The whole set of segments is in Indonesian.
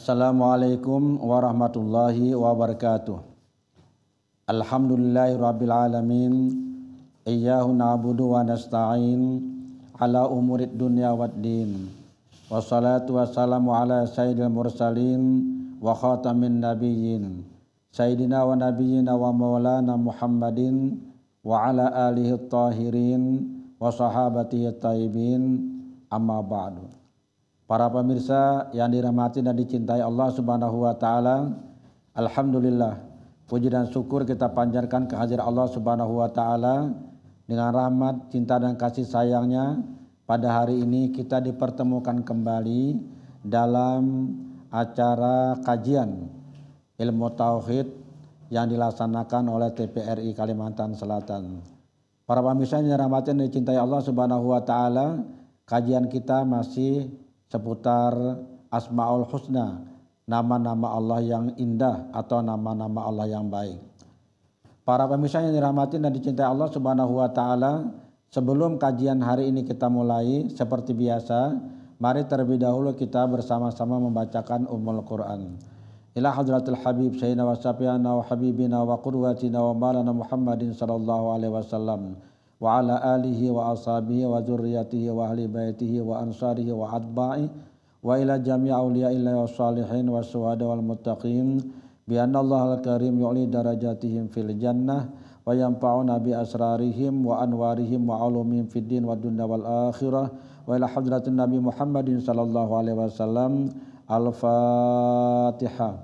Assalamualaikum warahmatullahi wabarakatuh. Alhamdulillahirabbil alamin. Iyyahu na'budu wa nasta'in ala umurid dunya waddin. Wassalatu wassalamu ala sayyidil mursalin wa khatamin nabiyyin. Sayyidina wa nabiyyina wa maulana Muhammadin wa ala alihi tahirin wa sahabatihi tayyibin. Amma ba'du. Para pemirsa yang dirahmati dan dicintai Allah Subhanahu wa taala, alhamdulillah, puji dan syukur kita panjatkan kehadirat Allah Subhanahu wa taala dengan rahmat, cinta dan kasih sayangnya. Pada hari ini kita dipertemukan kembali dalam acara kajian ilmu tauhid yang dilaksanakan oleh TPRI Kalimantan Selatan. Para pemirsa yang dirahmati dan dicintai Allah Subhanahu wa taala, kajian kita masih seputar Asmaul Husna, nama-nama Allah yang indah atau nama-nama Allah yang baik. Para pemirsa yang dirahmati dan dicintai Allah Subhanahu wa taala, sebelum kajian hari ini kita mulai, seperti biasa, mari terlebih dahulu kita bersama-sama membacakan Ummul Quran. Ila hadratil habib sayyidina wa syafi'ana wa habibina wa qurwatina wa maulana Muhammadin sallallahu alaihi wasallam wa ala alihi wa ashabihi wa dzurriyyatihi wa ahli baitihi wa ansarihi wa atba'i wa ila jami' auliya'illahi wa salihin wa suhada wal muttaqin bi anna Allahal karim yu'li darajatihim fil jannah wa yanfa'una bi asrarihim wa anwarihim wa ulumihim fid din wa dunya wal akhirah wa ila hadratin nabi Muhammadin sallallahu alaihi wasallam. Al-Fatihah.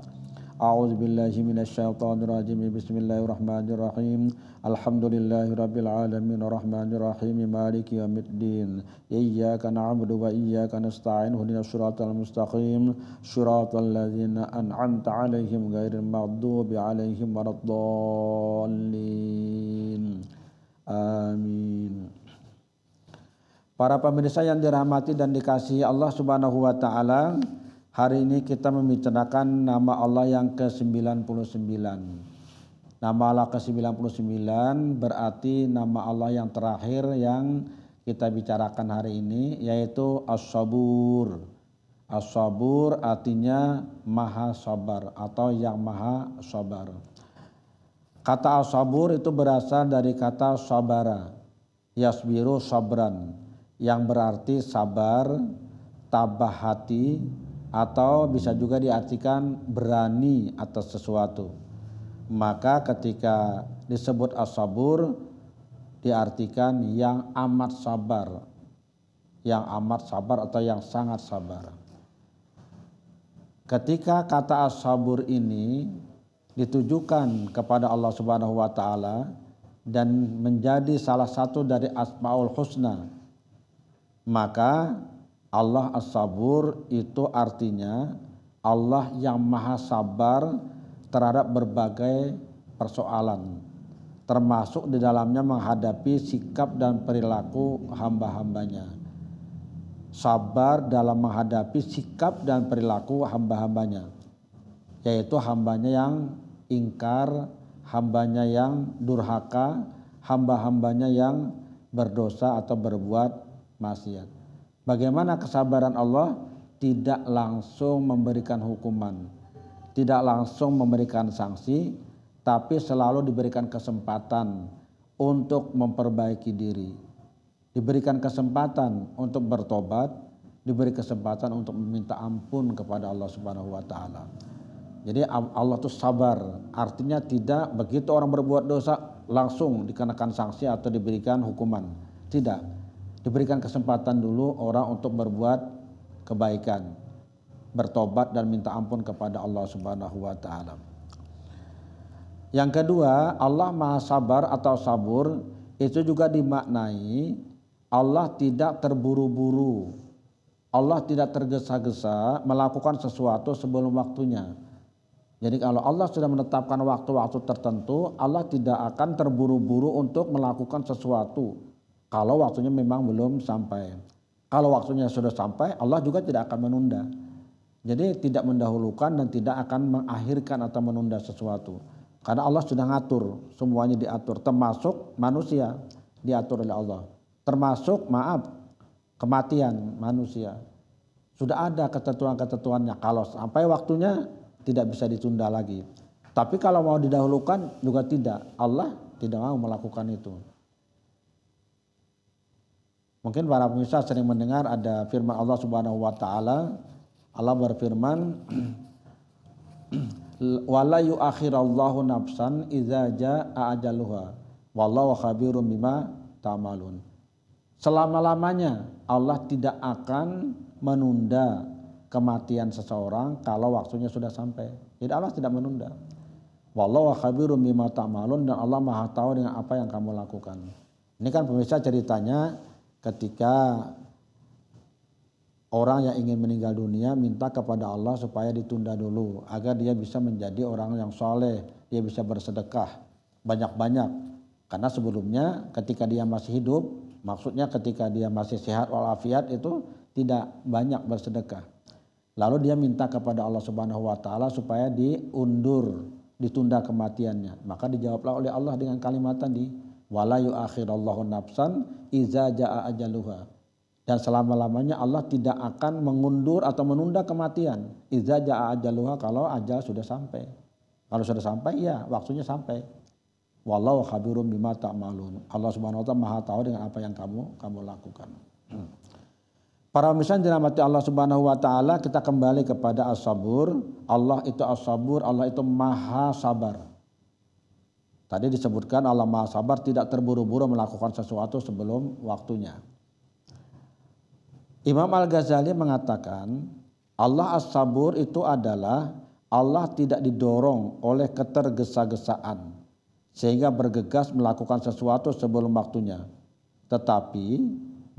A'udzu billahi minasyaitonir rajim. Bismillahirrahmanirrahim. Alhamdulillahirabbil alamin arrahmanir rahim maliki yaumiddin. Iyyaka na'budu wa iyyaka nasta'in. Ihdinas siratal mustaqim. Shiratal ladzina an'amta 'alaihim ghairil maghdubi 'alaihim waladdallin. Amin. Para pemirsa yang dirahmati dan dikasihi Allah Subhanahu wa taala, hari ini kita membicarakan nama Allah yang ke-99. Nama Allah ke-99 berarti nama Allah yang terakhir yang kita bicarakan hari ini, yaitu As-Sabur. As-Sabur artinya maha sabar atau yang maha sabar. Kata As-Sabur itu berasal dari kata sabara, yasbiru sabran, yang berarti sabar, tabah hati, atau bisa juga diartikan berani atas sesuatu. Maka ketika disebut as-sabur diartikan yang amat sabar, yang amat sabar atau yang sangat sabar. Ketika kata as-sabur ini ditujukan kepada Allah Subhanahu wa taala dan menjadi salah satu dari Asmaul Husna, maka Allah As-Sabur itu artinya Allah yang maha sabar terhadap berbagai persoalan, termasuk di dalamnya menghadapi sikap dan perilaku hamba-hambanya. Sabar dalam menghadapi sikap dan perilaku hamba-hambanya, yaitu hambanya yang ingkar, hambanya yang durhaka, hamba-hambanya yang berdosa atau berbuat maksiat. Bagaimana kesabaran Allah? Tidak langsung memberikan hukuman, tidak langsung memberikan sanksi, tapi selalu diberikan kesempatan untuk memperbaiki diri, diberikan kesempatan untuk bertobat, diberi kesempatan untuk meminta ampun kepada Allah Subhanahu wa taala. Jadi Allah itu sabar, artinya tidak begitu orang berbuat dosa langsung dikenakan sanksi atau diberikan hukuman. Tidak. Diberikan kesempatan dulu orang untuk berbuat kebaikan, bertobat dan minta ampun kepada Allah Subhanahu wa taala. Yang kedua, Allah Maha Sabar atau Sabur itu juga dimaknai Allah tidak terburu-buru. Allah tidak tergesa-gesa melakukan sesuatu sebelum waktunya. Jadi kalau Allah sudah menetapkan waktu-waktu tertentu, Allah tidak akan terburu-buru untuk melakukan sesuatu kalau waktunya memang belum sampai. Kalau waktunya sudah sampai, Allah juga tidak akan menunda. Jadi tidak mendahulukan dan tidak akan mengakhirkan atau menunda sesuatu. Karena Allah sudah ngatur, semuanya diatur, termasuk manusia diatur oleh Allah. Termasuk kematian manusia. Sudah ada ketentuan-ketentuannya. Kalau sampai waktunya tidak bisa ditunda lagi. Tapi kalau mau didahulukan juga tidak. Allah tidak mau melakukan itu. Mungkin para pemirsa sering mendengar ada firman Allah Subhanahu wa taala. Allah berfirman, "Wala yu'akhirallahu nafsan idza jaa ajaluha. Wallahu khabirum bima ta'malun." Selama-lamanya Allah tidak akan menunda kematian seseorang kalau waktunya sudah sampai. Jadi Allah tidak menunda. Wallahu khabirum bima ta'malun, dan Allah Maha tahu dengan apa yang kamu lakukan. Ini kan pemirsa ceritanya ketika orang yang ingin meninggal dunia minta kepada Allah supaya ditunda dulu agar dia bisa menjadi orang yang soleh, dia bisa bersedekah banyak-banyak. Karena sebelumnya ketika dia masih hidup, maksudnya ketika dia masih sehat walafiat itu tidak banyak bersedekah. Lalu dia minta kepada Allah Subhanahu wa taala supaya diundur, ditunda kematiannya. Maka dijawablah oleh Allah dengan kalimat tadi, wala yu'akhirallahu nafsan iza jaa ajaluha. Dan selama-lamanya Allah tidak akan mengundur atau menunda kematian. Iza jaa ajaluha, kalau ajal sudah sampai. Kalau sudah sampai ya waktunya sampai. Wallahu khabirum bima ta'malun. Allah Subhanahu wa taala Maha tahu dengan apa yang kamu lakukan. Para pemirsa yang dirahmati Allah Subhanahu wa taala, kita kembali kepada as-sabur. Allah itu as-sabur, Allah itu Maha sabar. Tadi disebutkan Allah Maha sabar, tidak terburu-buru melakukan sesuatu sebelum waktunya. Imam Al-Ghazali mengatakan Allah as-sabur itu adalah Allah tidak didorong oleh ketergesa-gesaan sehingga bergegas melakukan sesuatu sebelum waktunya, tetapi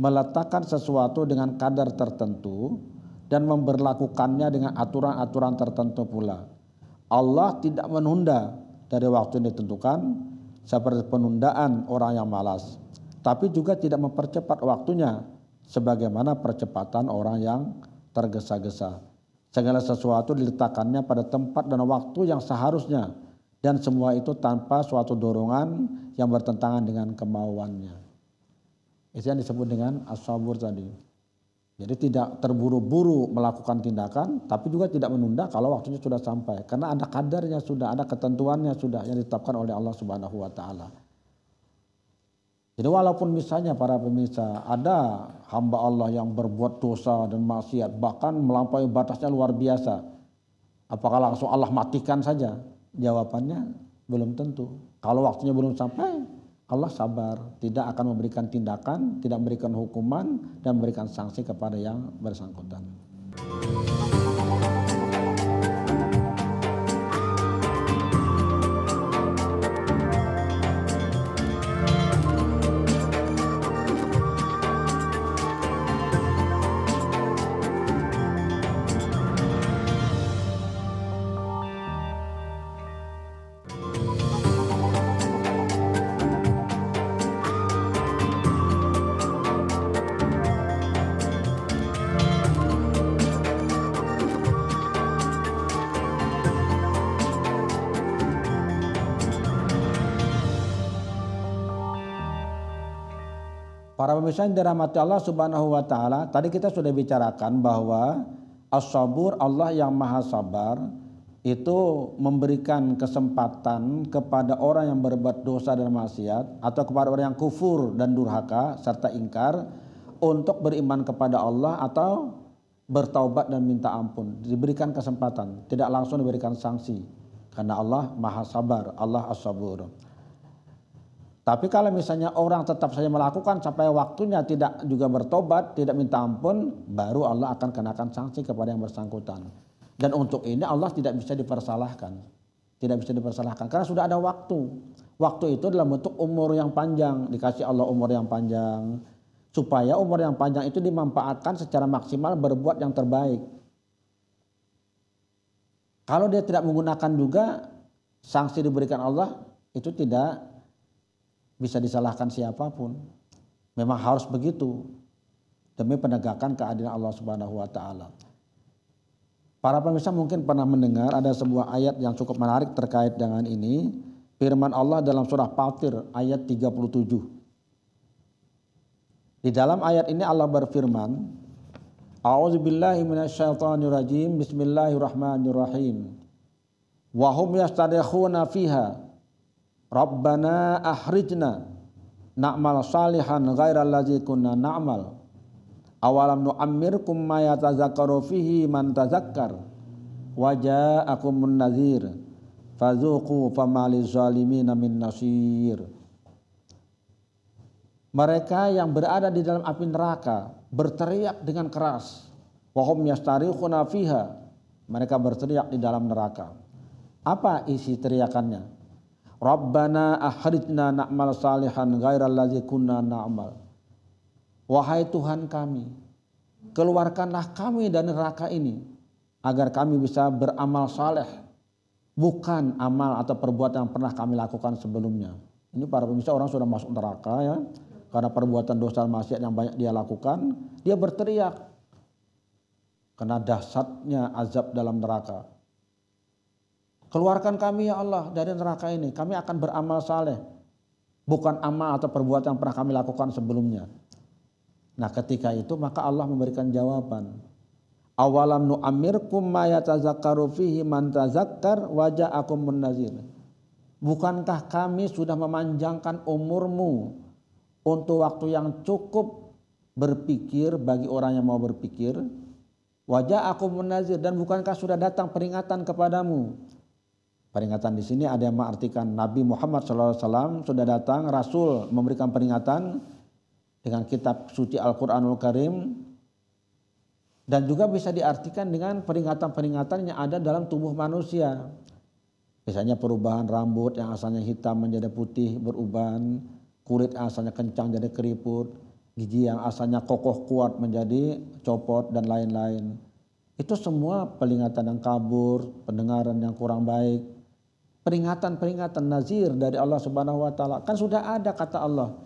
meletakkan sesuatu dengan kadar tertentu dan memberlakukannya dengan aturan-aturan tertentu pula. Allah tidak menunda dari waktu yang ditentukan seperti penundaan orang yang malas, tapi juga tidak mempercepat waktunya sebagaimana percepatan orang yang tergesa-gesa. Segala sesuatu diletakkannya pada tempat dan waktu yang seharusnya, dan semua itu tanpa suatu dorongan yang bertentangan dengan kemauannya. Itu yang disebut dengan as-sabur tadi. Jadi tidak terburu-buru melakukan tindakan, tapi juga tidak menunda kalau waktunya sudah sampai. Karena ada kadarnya sudah, ada ketentuannya sudah yang ditetapkan oleh Allah Subhanahu wa taala. Jadi walaupun misalnya para pemirsa ada hamba Allah yang berbuat dosa dan maksiat, bahkan melampaui batasnya luar biasa, apakah langsung Allah matikan saja? Jawabannya belum tentu. Kalau waktunya belum sampai, Allah sabar, tidak akan memberikan tindakan, tidak memberikan hukuman, dan memberikan sanksi kepada yang bersangkutan. Para pemirsa yang dirahmati Allah Subhanahu wa taala, tadi kita sudah bicarakan bahwa as-sabur, Allah yang Maha sabar, itu memberikan kesempatan kepada orang yang berbuat dosa dan maksiat atau kepada orang yang kufur dan durhaka serta ingkar untuk beriman kepada Allah atau bertaubat dan minta ampun. Diberikan kesempatan, tidak langsung diberikan sanksi. Karena Allah Maha sabar, Allah as-sabur. Tapi kalau misalnya orang tetap saja melakukan sampai waktunya tidak juga bertobat, tidak minta ampun, baru Allah akan kenakan sanksi kepada yang bersangkutan. Dan untuk ini Allah tidak bisa dipersalahkan. Tidak bisa dipersalahkan karena sudah ada waktu. Waktu itu dalam bentuk umur yang panjang, dikasih Allah umur yang panjang. Supaya umur yang panjang itu dimanfaatkan secara maksimal berbuat yang terbaik. Kalau dia tidak menggunakan juga, sanksi diberikan Allah itu tidak bisa disalahkan siapapun. Memang harus begitu demi penegakan keadilan Allah Subhanahu wa taala. Para pemirsa mungkin pernah mendengar ada sebuah ayat yang cukup menarik terkait dengan ini. Firman Allah dalam surah Fatir ayat 37. Di dalam ayat ini Allah berfirman, A'udzubillahi minasyaitonirrajim. Bismillahirrahmanirrahim. Wa hum yastarikhuna fiha. Rabbana akhrijna na'mal salihan ghairal ladzi kunna na'mal. Awalam nu'ammirkum ma yatazakkaru fihi man tazakkar wa ja'akumun nadhir fadzuqu fama lizalimina min nasir. Mereka yang berada di dalam api neraka berteriak dengan keras. Wa hum yastarikhuna fiha. Mereka berteriak di dalam neraka. Apa isi teriakannya? Rabbana akhrijna na'mal salihan ghairal ladzi kunna na'mal. Wahai Tuhan kami, keluarkanlah kami dari neraka ini agar kami bisa beramal saleh, bukan amal atau perbuatan yang pernah kami lakukan sebelumnya. Ini para pemirsa, orang sudah masuk neraka ya, karena perbuatan dosa maksiat yang banyak dia lakukan, dia berteriak karena dahsyatnya azab dalam neraka. Keluarkan kami ya Allah dari neraka ini. Kami akan beramal saleh. Bukan amal atau perbuatan yang pernah kami lakukan sebelumnya. Nah ketika itu maka Allah memberikan jawaban. Awalam nu'ammirkum ma yatazakkaru fihi man tazakkar wa ja'akumun nadhir. Bukankah kami sudah memanjangkan umurmu untuk waktu yang cukup berpikir bagi orang yang mau berpikir. Wa ja'akumun nadhir, dan bukankah sudah datang peringatan kepadamu. Peringatan di sini ada yang mengartikan Nabi Muhammad SAW sudah datang, Rasul memberikan peringatan dengan kitab suci Al-Quranul Karim, dan juga bisa diartikan dengan peringatan-peringatan yang ada dalam tubuh manusia. Misalnya perubahan rambut yang asalnya hitam menjadi putih beruban, kulit yang asalnya kencang jadi keriput, gigi yang asalnya kokoh kuat menjadi copot dan lain-lain. Itu semua peringatan yang kabur, pendengaran yang kurang baik. Peringatan-peringatan nazir dari Allah Subhanahu wa taala. Kan sudah ada kata Allah.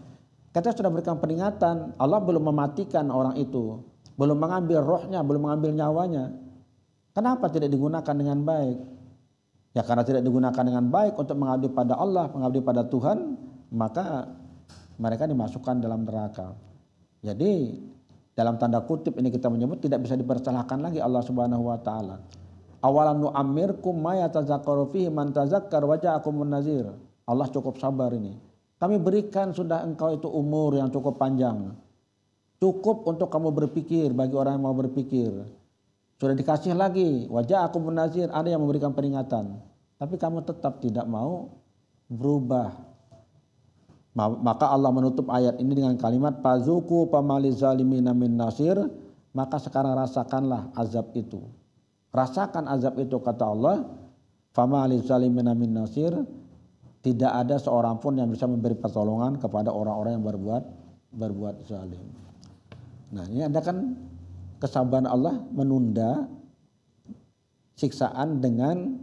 Kita sudah berikan peringatan, Allah belum mematikan orang itu, belum mengambil rohnya, belum mengambil nyawanya. Kenapa tidak digunakan dengan baik? Ya karena tidak digunakan dengan baik untuk mengabdi pada Allah, mengabdi pada Tuhan, maka mereka dimasukkan dalam neraka. Jadi dalam tanda kutip ini kita menyebut tidak bisa dipersalahkan lagi Allah Subhanahu wa taala. Awalam nu'ammirkum ma yatazakkaru fihi man tazakkar wa ja'akumun nadhir. Allah cukup sabar ini. Kami berikan sudah engkau itu umur yang cukup panjang. Cukup untuk kamu berpikir bagi orang yang mau berpikir. Sudah dikasih lagi wa ja'akumun nadhir, ada yang memberikan peringatan. Tapi kamu tetap tidak mau berubah. Maka Allah menutup ayat ini dengan kalimat fazuqu famaliz zalimina min nasir. Maka sekarang rasakanlah azab itu. Rasakan azab itu, kata Allah. Fama lizalimina min nasir. Tidak ada seorang pun yang bisa memberi pertolongan kepada orang-orang yang berbuat zalim. Nah ini ada kan kesabaran Allah menunda siksaan dengan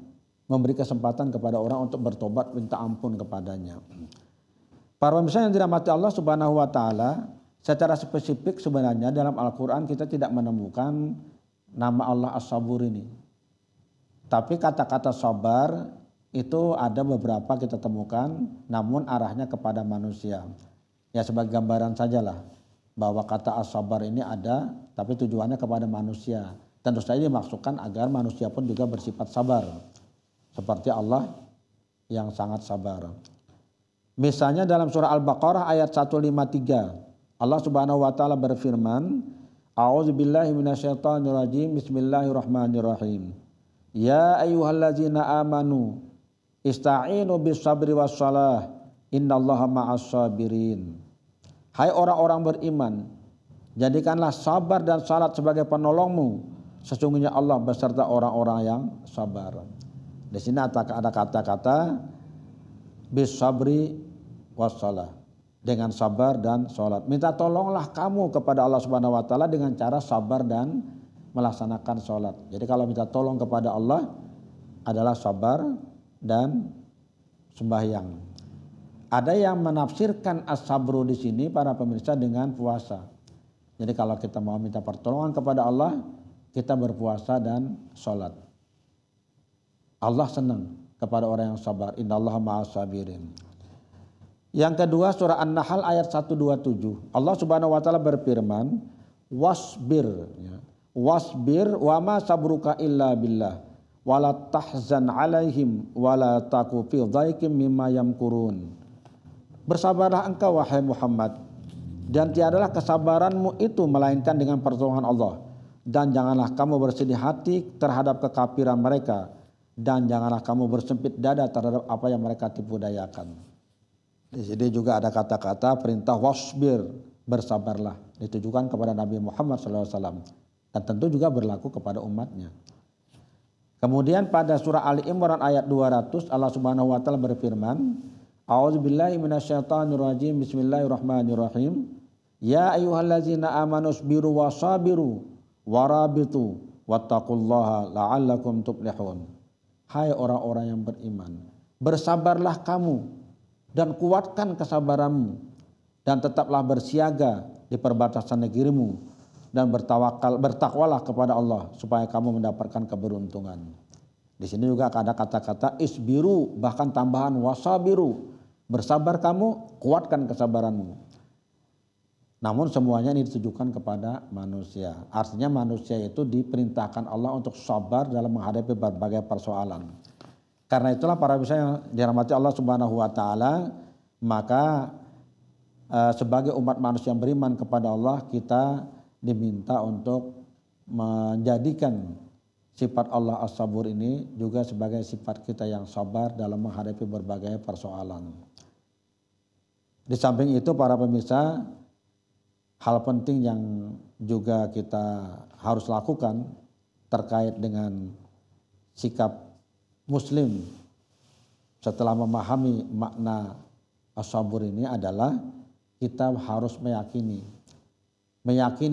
memberi kesempatan kepada orang untuk bertobat minta ampun kepadanya. Para pemirsa yang dirahmati Allah Subhanahu wa taala, secara spesifik sebenarnya dalam Al-Qur'an kita tidak menemukan nama Allah As-Sabur ini. Tapi kata-kata sabar itu ada beberapa kita temukan, namun arahnya kepada manusia. Ya sebagai gambaran sajalah bahwa kata As-Sabar ini ada, tapi tujuannya kepada manusia. Tentu saja dimaksudkan agar manusia pun juga bersifat sabar. Seperti Allah yang sangat sabar. Misalnya dalam surah Al-Baqarah ayat 153, Allah Subhanahu wa taala berfirman, A'udzubillahi minasyaitonirrajim. Bismillahirrahmanirrahim. Ya ayyuhallazina amanu ista'inu bis-sabri was-shalah innallaha ma'as-sabirin. Hai orang-orang beriman, jadikanlah sabar dan salat sebagai penolongmu. Sesungguhnya Allah beserta orang-orang yang sabar. Di sini ada kata-kata bis-sabri was-shalah, dengan sabar dan sholat. Minta tolonglah kamu kepada Allah Subhanahu wa taala dengan cara sabar dan melaksanakan sholat. Jadi kalau minta tolong kepada Allah adalah sabar dan sembahyang. Ada yang menafsirkan as-sabru di sini para pemirsa dengan puasa. Jadi kalau kita mau minta pertolongan kepada Allah, kita berpuasa dan sholat. Allah senang kepada orang yang sabar. Innallaha ma'as-sabirin. Yang kedua surah An-Nahl ayat 127. Allah Subhanahu wa taala berfirman, wasbir ya. wasbir wa ma sabruka illa billah wala tahzan alaihim wala taku fi dhaikim mimma yamkurun. Bersabarlah engkau wahai Muhammad, dan tiadalah kesabaranmu itu melainkan dengan pertolongan Allah, dan janganlah kamu bersedih hati terhadap kekafiran mereka, dan janganlah kamu bersempit dada terhadap apa yang mereka tipu dayakan. Di sini juga ada kata-kata perintah wasbir, bersabarlah, ditujukan kepada Nabi Muhammad SAW dan tentu juga berlaku kepada umatnya. Kemudian pada surah Ali Imran ayat 200 Allah Subhanahu wa taala berfirman, A'udzubillahi minasyaitonirrajim, bismillahirrahmanirrahim. Ya ayyuhallazina amanu sabiru wasabiru warabitu wattaqullaha la'allakum tuflihun. Hai orang-orang yang beriman, bersabarlah kamu dan kuatkan kesabaranmu, dan tetaplah bersiaga di perbatasan negerimu, dan bertakwalah kepada Allah supaya kamu mendapatkan keberuntungan. Di sini juga ada kata-kata isbiru, bahkan tambahan wasabiru, bersabar kamu, kuatkan kesabaranmu. Namun semuanya ini ditujukan kepada manusia. Artinya manusia itu diperintahkan Allah untuk sabar dalam menghadapi berbagai persoalan. Karena itulah para pemirsa yang dirahmati Allah Subhanahu wa taala, maka sebagai umat manusia yang beriman kepada Allah, kita diminta untuk menjadikan sifat Allah as-sabur ini juga sebagai sifat kita yang sabar dalam menghadapi berbagai persoalan. Di samping itu para pemirsa, hal penting yang juga kita harus lakukan terkait dengan sikap Muslim setelah memahami makna as-sabur ini adalah kita harus meyakini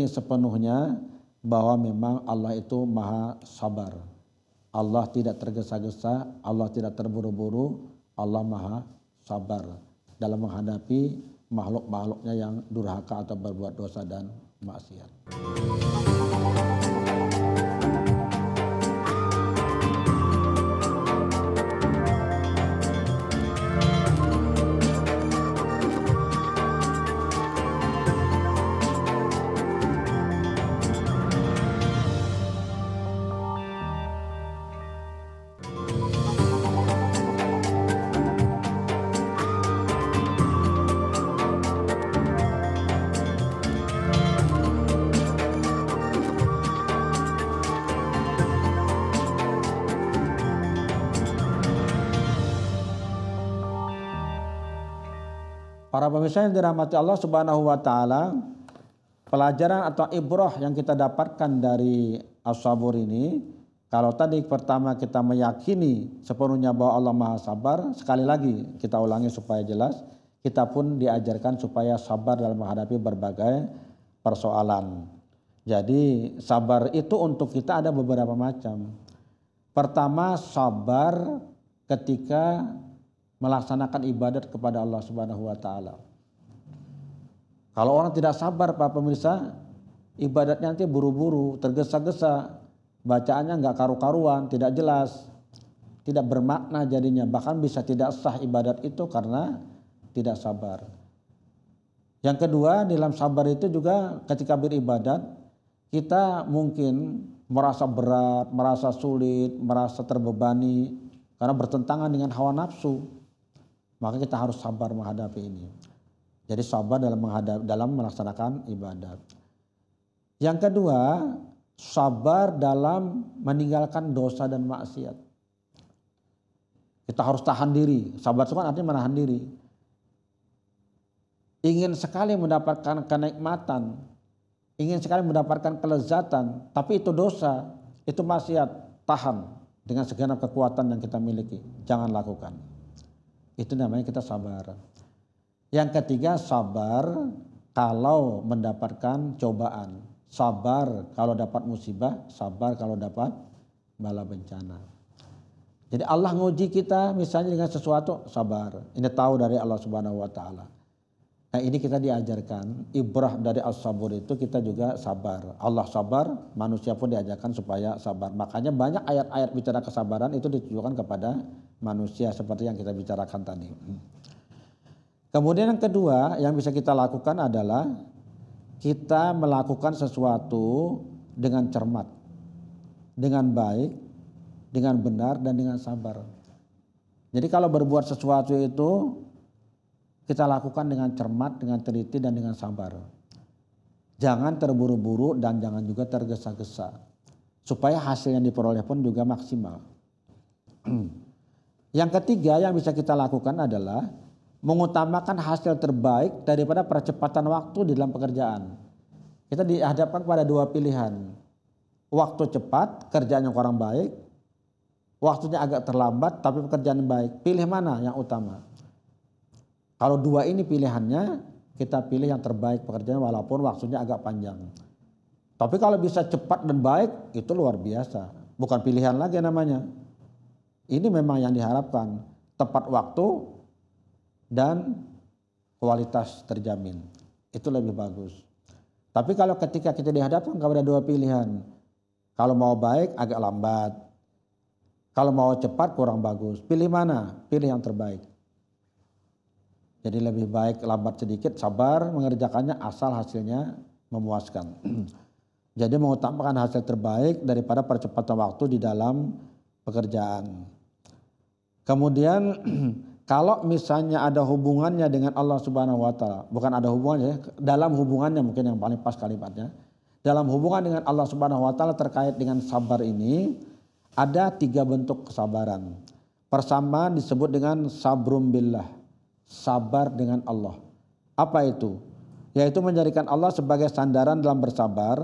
sepenuhnya bahwa memang Allah itu maha sabar. Allah tidak tergesa-gesa, Allah tidak terburu-buru, Allah maha sabar dalam menghadapi makhluk-makhluknya yang durhaka atau berbuat dosa dan maksiat. Para pemirsa yang dirahmati Allah Subhanahu wa taala, pelajaran atau ibrah yang kita dapatkan dari as-sabur ini, kalau tadi pertama kita meyakini sepenuhnya bahwa Allah maha sabar, sekali lagi kita ulangi supaya jelas, kita pun diajarkan supaya sabar dalam menghadapi berbagai persoalan. Jadi sabar itu untuk kita ada beberapa macam. Pertama, sabar ketika melaksanakan ibadat kepada Allah Subhanahu wa taala. Kalau orang tidak sabar Pak pemirsa, ibadatnya nanti buru-buru, tergesa-gesa, bacaannya enggak karu-karuan, tidak jelas, tidak bermakna jadinya, bahkan bisa tidak sah ibadat itu karena tidak sabar. Yang kedua, dalam sabar itu juga ketika beribadat, kita mungkin merasa berat, merasa sulit, merasa terbebani karena bertentangan dengan hawa nafsu. Maka kita harus sabar menghadapi ini. Jadi sabar dalam melaksanakan ibadat. Yang kedua, sabar dalam meninggalkan dosa dan maksiat. Kita harus tahan diri. Sabar itu kan artinya menahan diri. Ingin sekali mendapatkan kenikmatan, ingin sekali mendapatkan kelezatan, tapi itu dosa, itu maksiat, tahan dengan segenap kekuatan yang kita miliki. Jangan lakukan. Itu namanya kita sabar. Yang ketiga, sabar kalau mendapatkan cobaan. Sabar kalau dapat musibah, sabar kalau dapat bala bencana. Jadi Allah nguji kita misalnya dengan sesuatu, sabar. Ini tahu dari Allah Subhanahu wa taala. Nah, ini kita diajarkan, ibrah dari as-sabur itu kita juga sabar. Allah sabar, manusia pun diajarkan supaya sabar. Makanya banyak ayat-ayat bicara kesabaran itu ditujukan kepada manusia seperti yang kita bicarakan tadi. Kemudian yang kedua yang bisa kita lakukan adalah kita melakukan sesuatu dengan cermat, dengan baik, dengan benar, dan dengan sabar. Jadi kalau berbuat sesuatu itu kita lakukan dengan cermat, dengan teliti, dan dengan sabar. Jangan terburu-buru dan jangan juga tergesa-gesa. Supaya hasil yang diperoleh pun juga maksimal. Yang ketiga yang bisa kita lakukan adalah mengutamakan hasil terbaik daripada percepatan waktu di dalam pekerjaan. Kita dihadapkan pada dua pilihan. Waktu cepat, kerjaan yang kurang baik. Waktunya agak terlambat tapi pekerjaan yang baik. Pilih mana yang utama? Kalau dua ini pilihannya, kita pilih yang terbaik pekerjaan walaupun waktunya agak panjang. Tapi kalau bisa cepat dan baik, itu luar biasa. Bukan pilihan lagi namanya. Ini memang yang diharapkan, tepat waktu dan kualitas terjamin. Itu lebih bagus. Tapi kalau ketika kita dihadapkan kepada dua pilihan, kalau mau baik agak lambat, kalau mau cepat kurang bagus. Pilih mana? Pilih yang terbaik. Jadi lebih baik lambat sedikit, sabar mengerjakannya asal hasilnya memuaskan. Jadi mengutamakan hasil terbaik daripada percepatan waktu di dalam pekerjaan. Kemudian kalau misalnya ada hubungannya dengan Allah Subhanahu wa taala, bukan ada hubungannya, dalam hubungannya mungkin yang paling pas kalimatnya. Dalam hubungan dengan Allah Subhanahu wa taala terkait dengan sabar ini ada 3 bentuk kesabaran. Pertama disebut dengan sabrum billah, sabar dengan Allah. Apa itu? Yaitu menjadikan Allah sebagai sandaran dalam bersabar,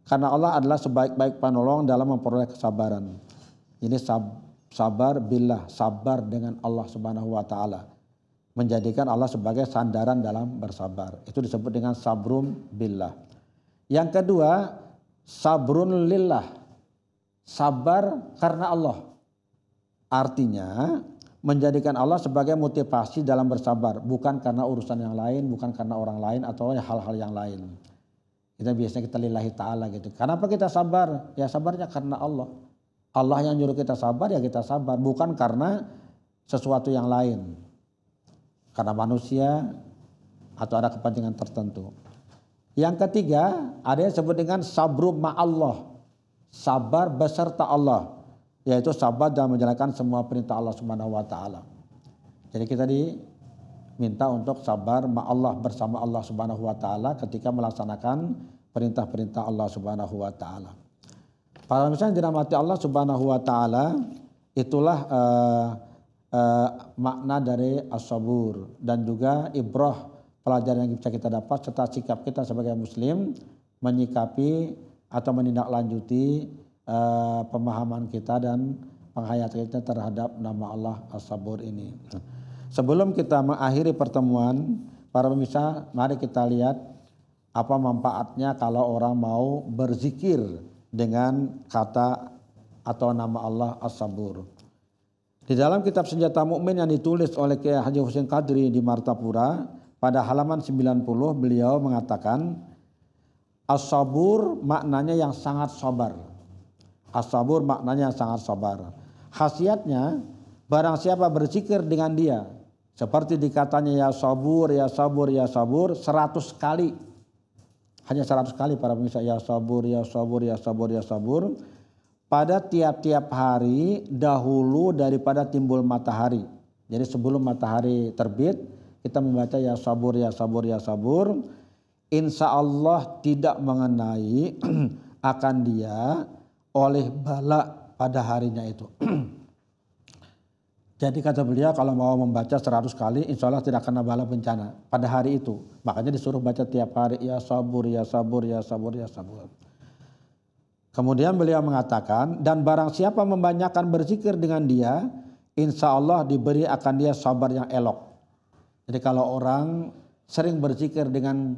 karena Allah adalah sebaik-baik penolong dalam memperoleh kesabaran. Ini sabar billah, sabar dengan Allah Subhanahu wa taala. Menjadikan Allah sebagai sandaran dalam bersabar. Itu disebut dengan sabrum billah. Yang kedua, sabrun lillah. Sabar karena Allah. Artinya menjadikan Allah sebagai motivasi dalam bersabar, bukan karena urusan yang lain, bukan karena orang lain atau hal-hal yang lain. Biasanya kita lillahi ta'ala gitu. Kenapa kita sabar? Ya sabarnya karena Allah. Allah yang nyuruh kita sabar, ya kita sabar. Bukan karena sesuatu yang lain. Karena manusia atau ada kepentingan tertentu. Yang ketiga, ada yang disebut dengan sabru ma'allah. Sabar beserta Allah. Yaitu sabar dalam menjalankan semua perintah Allah Subhanahu wa taala. Jadi kita diminta untuk sabar ma'allah, bersama Allah Subhanahu wa taala ketika melaksanakan perintah-perintah Allah Subhanahu wa taala. Para misalnya dirahmati Allah Subhanahu wa taala, itulah makna dari as-sabur dan juga ibrah, pelajaran yang bisa kita dapat serta sikap kita sebagai muslim menyikapi atau menindaklanjuti pemahaman kita dan penghayatan kita terhadap nama Allah as-sabur ini. Sebelum kita mengakhiri pertemuan, para pemirsa, mari kita lihat apa manfaatnya kalau orang mau berzikir dengan kata atau nama Allah as-sabur. Di dalam kitab Senjata Mukmin yang ditulis oleh Kiai Haji Husin Qadri di Martapura, pada halaman 90 beliau mengatakan as-sabur maknanya yang sangat sabar. As-sabur maknanya yang sangat sabar. Khasiatnya barang siapa berzikir dengan dia, seperti dikatanya ya sabur, ya sabur, ya sabur 100 kali. Hanya 100 kali para pemirsa, ya sabur, ya sabur, ya sabur, ya sabur. Pada tiap-tiap hari dahulu daripada timbul matahari. Jadi sebelum matahari terbit, kita membaca ya sabur, ya sabur, ya sabur. Insya Allah tidak mengenai akan dia oleh bala pada harinya itu. Jadi kata beliau kalau mau membaca 100 kali insya Allah tidak kena bala bencana pada hari itu. Makanya disuruh baca tiap hari ya sabur, ya sabur, ya sabur, ya sabur. Kemudian beliau mengatakan dan barang siapa membanyakan berzikir dengan dia, insya Allah diberi akan dia sabar yang elok. Jadi kalau orang sering berzikir dengan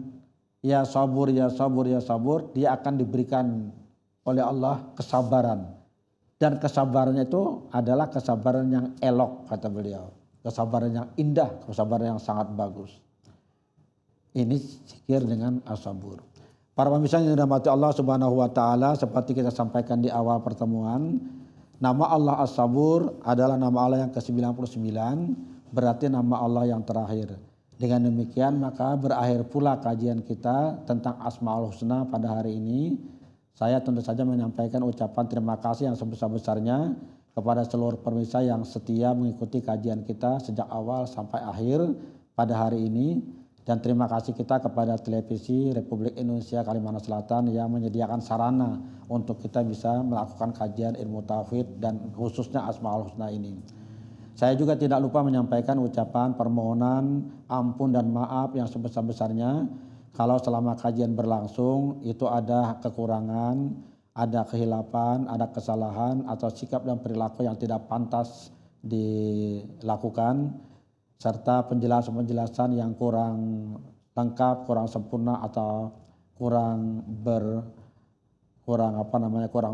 ya sabur, ya sabur, ya sabur, dia akan diberikan oleh Allah kesabaran. Dan kesabarannya itu adalah kesabaran yang elok kata beliau. Kesabaran yang indah, kesabaran yang sangat bagus. Ini zikir dengan as-sabur. Para pemirsa yang dirahmati Allah Subhanahu wa taala, seperti kita sampaikan di awal pertemuan, nama Allah as-sabur adalah nama Allah yang ke-99, berarti nama Allah yang terakhir. Dengan demikian maka berakhir pula kajian kita tentang Asmaul Husna pada hari ini. Saya tentu saja menyampaikan ucapan terima kasih yang sebesar-besarnya kepada seluruh pemirsa yang setia mengikuti kajian kita sejak awal sampai akhir pada hari ini. Dan terima kasih kita kepada Televisi Republik Indonesia Kalimantan Selatan yang menyediakan sarana untuk kita bisa melakukan kajian ilmu tauhid dan khususnya Asmaul Husna ini. Saya juga tidak lupa menyampaikan ucapan permohonan ampun dan maaf yang sebesar-besarnya kalau selama kajian berlangsung itu ada kekurangan, ada kehilapan, ada kesalahan atau sikap dan perilaku yang tidak pantas dilakukan, serta penjelasan-penjelasan yang kurang lengkap, kurang sempurna atau kurang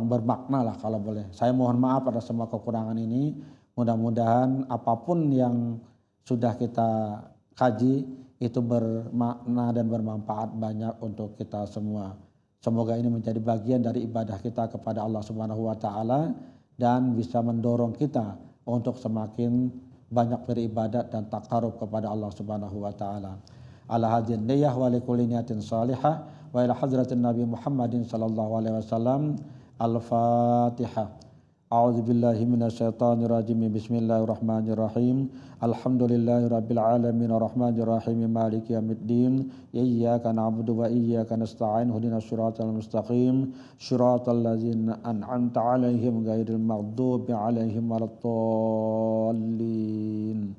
bermakna lah kalau boleh. Saya mohon maaf atas semua kekurangan ini. Mudah-mudahan apapun yang sudah kita kaji itu bermakna dan bermanfaat banyak untuk kita semua. Semoga ini menjadi bagian dari ibadah kita kepada Allah Subhanahu wa taala dan bisa mendorong kita untuk semakin banyak beribadat dan taqarrub kepada Allah Subhanahu wa taala. Ala hadin niyah wa likulli niyatin salihah wa ila hadratin Nabi Muhammadin sallallahu alaihi wasallam. Al-Fatihah. A'udzu billahi minasyaitonir rajim. Bismillahirrahmanirrahim. Alhamdulillahirabbil alamin arrahmanir rahim maliki yaumiddin. Iyyaka na'budu wa iyyaka nasta'in. Ihdinas siratal mustaqim. Shiratal ladzina an'amta 'alaihim ghairil maghdubi 'alaihim waladdallin.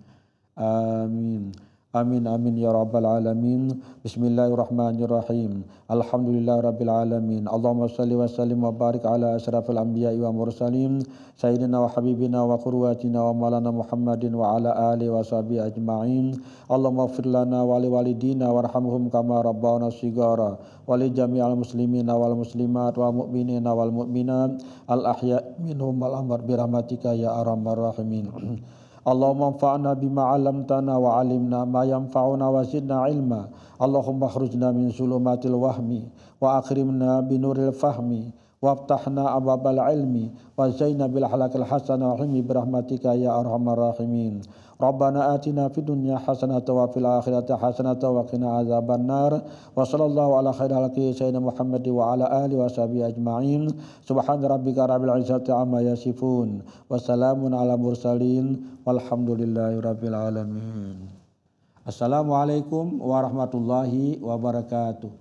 Amin. Amin amin ya rabbal alamin. Bismillahirrahmanirrahim. Alhamdulillahirabbil alamin. Allahumma shalli wa sallim wa barik ala asyrafil anbiya'i wa mursalin sayyidina wa habibina wa qurwatina wa maulana Muhammadin wa ala alihi wa sahbihi ajma'in. Allahumma ighfir lana wa li walidina warhamhum kama rabbana shighara wa li jami'il muslimina wal muslimat wa mu'minina wal mu'minat al ahya' minhum wal amwat bi rahmatika ya arhamar rahimin. Allahumma anfa'na bima 'allamtana wa 'allimna ma yanfa'una wa zidna ilma. Allahumma akhrujna min zulumatil wahmi wa akrimna binuril fahmi waftahna abwabal ilmi wa zaina bil halakil hasana wa himi birahmatika ya arhamar rahimin. Rabbana atina fid dunya hasanatan wa fil akhirati hasanatan wa qina adzabannar. Wa sallallahu ala khairil khalqi sayyidina Muhammad wa ala alihi wa sahbihi ajma'in. Subhana rabbika rabbil izzati amma yasifun wa salamun ala mursalin walhamdulillahi rabbil alamin. Assalamualaikum warahmatullahi wabarakatuh.